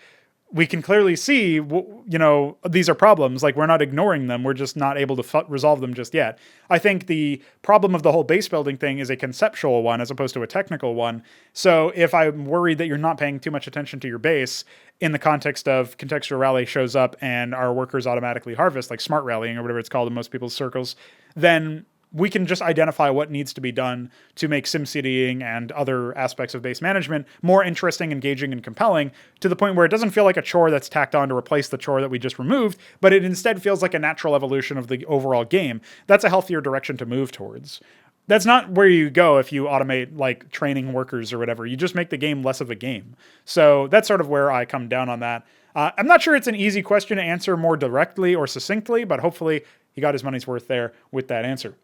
we can clearly see, these are problems. Like, we're not ignoring them. We're just not able to resolve them just yet. I think the problem of the whole base building thing is a conceptual one as opposed to a technical one. So if I'm worried that you're not paying too much attention to your base in the context of contextual rally shows up and our workers automatically harvest, like smart rallying or whatever it's called in most people's circles, then we can just identify what needs to be done to make SimCitying and other aspects of base management more interesting, engaging, and compelling, to the point where it doesn't feel like a chore that's tacked on to replace the chore that we just removed, but it instead feels like a natural evolution of the overall game. That's a healthier direction to move towards. That's not where you go if you automate like training workers or whatever. You just make the game less of a game. So that's sort of where I come down on that. I'm not sure it's an easy question to answer more directly or succinctly, but hopefully he got his money's worth there with that answer.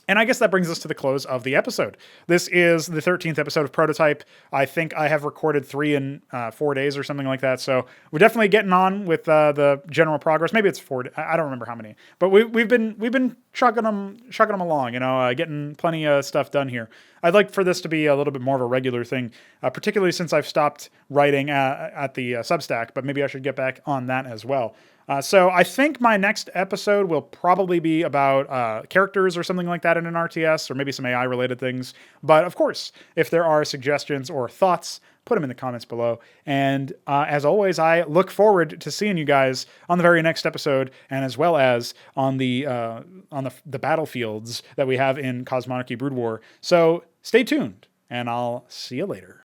And I guess that brings us to the close of the episode. This is the 13th episode of Prototype. I think I have recorded 3 in 4 days or something like that. So we're definitely getting on with the general progress. Maybe it's 4. I don't remember how many. But we've been chugging them along. Getting plenty of stuff done here. I'd like for this to be a little bit more of a regular thing, particularly since I've stopped writing at the Substack. But maybe I should get back on that as well. So I think my next episode will probably be about characters or something like that in an RTS, or maybe some AI-related things. But of course, if there are suggestions or thoughts, put them in the comments below. And as always, I look forward to seeing you guys on the very next episode, and as well as on the battlefields that we have in Cosmonarchy Brood War. So stay tuned, and I'll see you later.